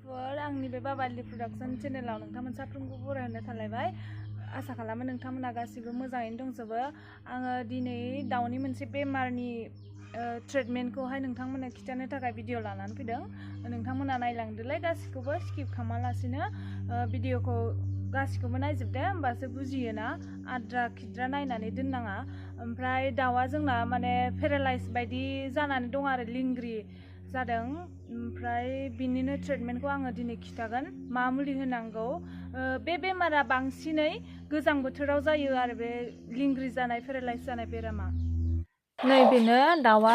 लोगोफोर आंनि बे बाबालि प्रडाक्शन चेनेलाव नोंथांमोन साफ्रोमखौ बरायनो थालायबाय आसा खालामो नोंथांमोना गासिबो मोजाङैनो दंजोबो आङो दिनै दाउनि मोनसे बेमारनि ट्रिटमेन्टखौहाय नोंथांमोननो खिथानो थाखाय भिडिअ लानानै फैदों नोंथांमोना नायलांदोलाय गासिखौबो स्किप खालामालासिनो भिडिअखौ गासिखौबो नायजोबदो होमबासो बुजियोना आद्रा खिद्रा नायनानै दोननाङा ओमफ्राय दाउआ जोंना माने पेरालाइज बायदि जानानै दं आरो लिंग्रि जादों ओमफ्राय बिनिनो ट्रिटमेन्टखौ आङो दिनै खिथागोन मा मुलि होनांगौ बे बेमारा बांसिनै गोजां बोथोराव जायो आरो बे लिंग्रि जानाय पेरालाइज जानाय बेरामा नैबेनो दाउआ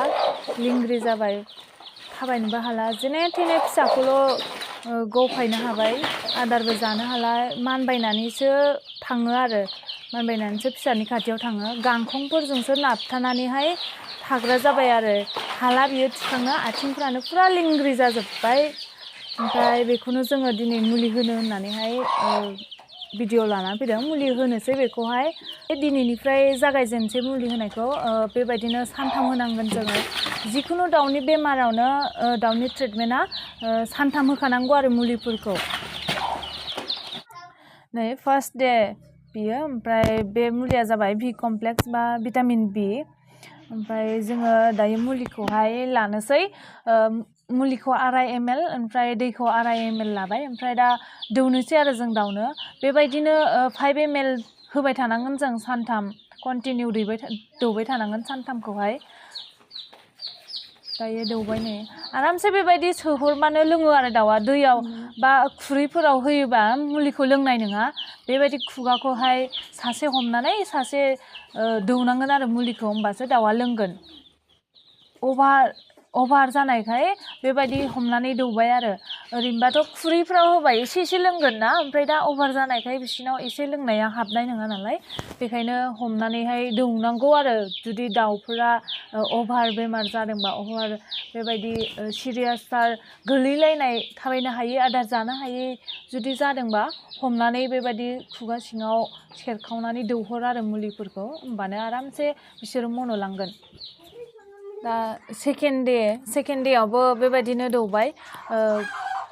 लिंग्रि जाबाय थाबायनोबो हाला जेने थेने फिसाखौल' गफायनो हाबाय आदारबो जानो हाला मानबायनानैसो थाङो आरो मानबायनानैसो फिसानि खाथियाव थाङो गांखंफोरजोंसो नाबथानानैहाय थाग्रा जाबाय आरो हाला बियो थिखांनो आथिंफ्रानो फुरा लिंग्रि जाजोब्बाय ओमफ्राय बेखौनो जोङो दिनै मुलि होनो होननानैहाय भिडिअ लानानै फैदों मुलि होनोसै बेखौहाय दिनैनिफ्राय जागायजेनसै मुलि होनायखौ बेबायदिनो सानथाम होनांगोन जोङो जिखुनु दाउनि बेमारावनो दाउनि ट्रिटमेन्टआ सानथाम होखानांगौ आरो मुलिफोरखौ नै फार्स्ट डे बियो ओमफ्राय बे मुलिया जाबाय भि कमप्लेक्स बा भिटामिन बि ओमफ्राय जोङो दायो मुलिखौहाय लानोसै मुलिखौ 2.5 ml ओमफ्राय दैखौ 2.5 ml लाबाय ओमफ्राय दा दौनोसै आरो जों दाउनो बेबायदिनो 5 ml होबाय थानांगोन जों सानथाम कन्टिनिउ दौबाय थानांगोन सानथामखौहाय दायो दौबाय नै आरामसे बेबायदि सोहरबानो लोङो आरो दाउआ दैयाव बा खुरैफोराव होयोबा मुलिखौ लोंनाय नङा बेबायदि खुगाखौहाय सासे हमनानै सासे दौनांगोन आरो मुलिखौ होमबासो दाउआ लोंगोन अभार जानायखाय बेबायदि हमनानै दौबाय आरो ओरैनोबाथ' खुरैफ्राव होबाय एसे एसे लोंगोन ना ओमफ्राय दा अभार जानायखाय बिसिनाव एसे लोंनाया हाबनाय नङा नालाय बेखायनो हमनानैहाय दौनांगौ आरो जुदि दाउफोरा अभार बेमार जादोंबा अभार बेबायदि सिरियासथार गोलैलायनाय थाबायनो हायै आदार जानो हायै जुदि जादोंबा हमनानै बेबायदि खुगा सिङाव सेरखावनानै दौहर आरो मुलिफोरखौ होमबानो आरामसे बिसोरो मन'लांगोन दा सेकेन्ड डेआवबो बेबायदिनो दौबाय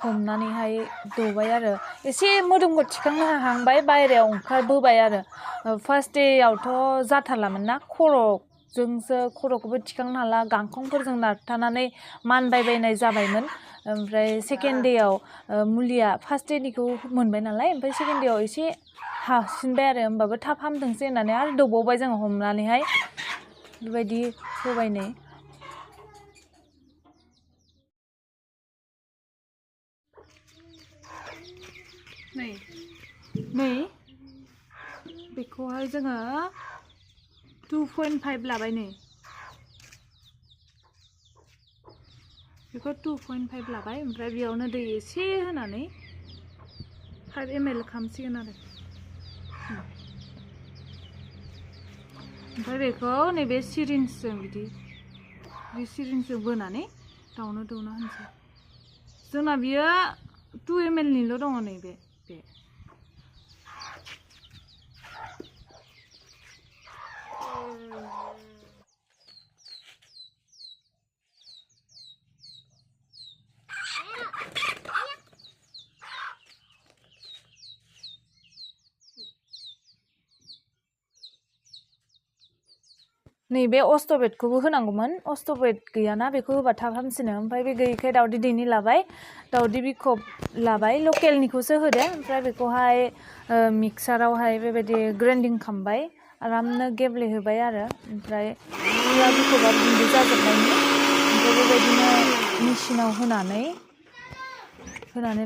हमनानैहाय दौबाय आरो एसे मोदोमखौ थिखांनो हाहांबाय बायहेरायाव ओंखारबोबाय आरो फार्स्ट डेआवथ' जाथारलामोन ना खर'खौबो थिखांनो हाला गांखंफोरजों नारथानानै मानबायबायनाय जाबायमोन ओमफ्राय सेकेन्ड डेआव मुलिया फार्स्ट डेनिखौ मोनबाय नालाय ओमफ्राय सेकेन्ड डेआव एसे हासिनबाय आरो होमबाबो थाब हामथोंसै होननानै आरो दौबावबाय जोङो हमनानैहाय बेबायदि होबाय नै बेखौहाय जोङो 2.5 लाबाय नै बेखौ 2.5 लाबाय ओमफ्राय बेयावनो दै एसे होनानै 5 ml खालामसिगोन आरो ओमफ्राय बेखौ नैबे सिरिन्जजों बिदि सिरिन्जजों बोनानै दाउनो दौना होनोसै जोंना बियो 2 ml निल' दङ नैबे नैबे अस्थबेदखौबो होनांगौमोन अस्थबेद गैयाना बेखौ होबा थाब हामसिनो ओमफ्राय बे गैयैखाय दाउदै दैनि लाबाय दाउदै बिखब लाबाय लकेलनिखौसो होदो ओमफ्राय बेखौहाय मिक्सारावहाय बेबायदि ग्राइन्डिं खालामबाय आरामनो गेब्लेहोबाय आरो ओमफ्राय बिखबा गुन्दै जाजोबनायनि ओमफ्राय बेबायदिनो मेचिनाव होनानै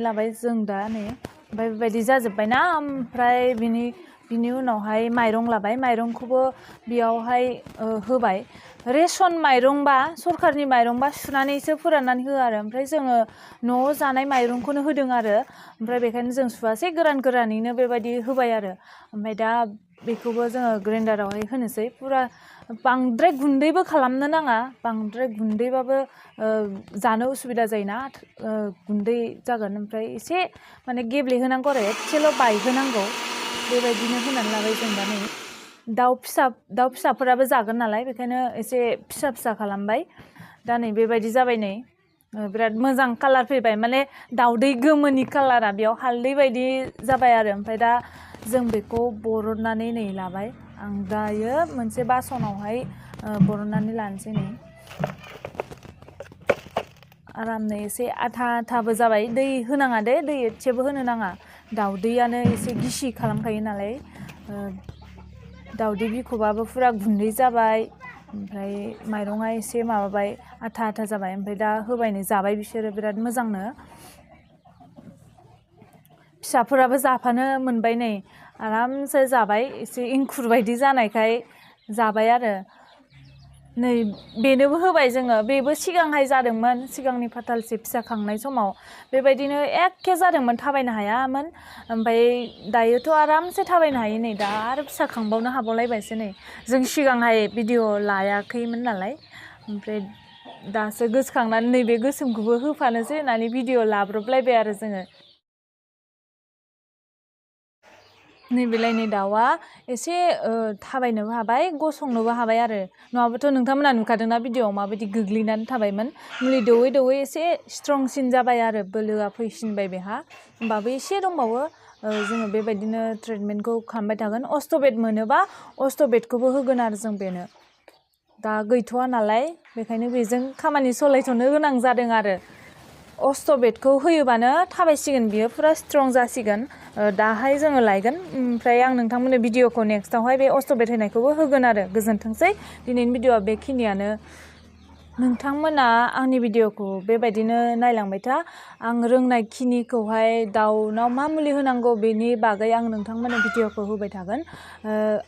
लाबाय जों दा नै ओमफ्राय बेबायदि जाजोब्बायना ओमफ्राय बिनि उनावहाय माइरं लाबाय माइरंखौबो बेयावहाय होबाय रेसन माइरंबा सरकारनि माइरंबा सुनानैसो फोराननानै होआ आरो ओमफ्राय जोङो न'आव जानाय माइरंखौनो होदों आरो ओमफ्राय बेखायनो जों सुवासै गोरानैनो बेबायदि होबाय आरो ओमफ्राय दा बेखौबो जोङो ग्राइन्डारावहाय होनोसै पुरा बांद्राय गुन्दैबो खालामनो नाङा बांद्राय गुन्दैबाबो जानो उसुबिदा जायोना गुन्दै जागोन ओमफ्राय एसे माने गेब्लेहोनांगौ आरो एसेल' बायहोनांगौ बेबायदिनो होनानै लाबाय जों दा नै दाउ फिसाफोराबो जागोन नालाय बेखायनो एसे फिसा खालामबाय दा नै बेबायदि जाबाय नै बिराद मोजां कालार फैबाय माने दाउदै गोमोनि कालारा बेयाव हालदै बायदि जाबाय आरो ओमफ्राय दा जों बेखौ बरननानै नै लाबाय आं दायो मोनसे बासनावहाय बरननानै लानोसै नै आरामनो एसे आथा आथाबो जाबाय दै होनाङा दे दै एसेबो होनो नाङा दाउदैयानो एसे गिसि खालामखायो नालाय दाउदै बिखबाबो फुरा गुन्दै जाबाय ओमफ्राय माइरङा एसे माबाबाय आथा आथा जाबाय ओमफ्राय दा होबायनो जाबाय बिसोरो बिराद मोजांनो फिसाफोराबो जाफानो मोनबाय नै आरामसे जाबाय एसे इंखुर बायदि जानायखाय जाबाय आरो नै बेनोबो होबाय जोङो बेबो सिगांहाय जादोंमोन सिगांनि फाथालसे फिसा खांनाय समाव बेबायदिनो एखे जादोंमोन थाबायनो हायामोन ओमफ्राय दायोथ' आरामसे थाबायनो हायो नै दा आरो फिसा खांबावनो हाबावलायबायसो नै जों सिगांहाय भिडिअ लायाखैमोन नालाय ओमफ्राय दासो गोसोखांनानै नैबे गोसोमखौबो होफानोसै होननानै भिडिअ लाब्रबलायबाय आरो जोङो नैबेलाय नै दाउआ एसे थाबायनोबो हाबाय गसंनोबो हाबाय आरो नङाबाथ' नोंथांमोना नुखादोंना भिडिअआव माबायदि गोग्लैनानै थाबायमोन मुलि दौवै दौवै एसे स्ट्रंसिन जाबाय आरो बोलोआ फैसिनबाय बेहा होमबाबो एसे दंबावो जोङो बेबायदिनो ट्रिटमेन्टखौ खालामबाय थागोन अस्थ'बेड मोनोबा अस्थ'बेडखौबो होगोन आरो जों बेनो दा गैथ'वा नालाय बेखायनो बेजों खामानि सलायथ'नो गोनां जादों आरो अस्थ'बेडखौ होयोबानो थाबायसिगोन बियो फुरा स्ट्रं जासिगोन दाहाय जोङो लायगोन ओमफ्राय आं नोंथांमोननो भिडिअखौ नेक्स्टआवहाय बे अस्थ'बेड होनायखौबो होगोन आरो गोजोनथोंसै दिनैनि भिडिअआ बेखिनियानो नोंथांमोना आंनि भिडिअखौ बेबायदिनो नायलांबाय था आं रोंनायखिनिखौहाय दाउनाव मा मुलि होनांगौ बेनि बागै आं नोंथांमोननो भिडिअखौ होबाय थागोन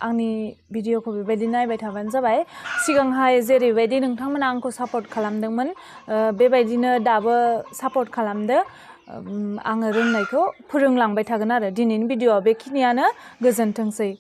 आंनि भिडिअखौ बेबायदि नायबाय थाबानो जाबाय सिगांहाय जेरैबायदि नोंथांमोना आंखौ सापर्ट खालामदोंमोन बेबायदिनो दाबो सापर्ट खालामदो आङो रोंनायखौ फोरोंलांबाय थागोन आरो दिनैनि भिडिअआ बेखिनियानो गोजोनथोंसै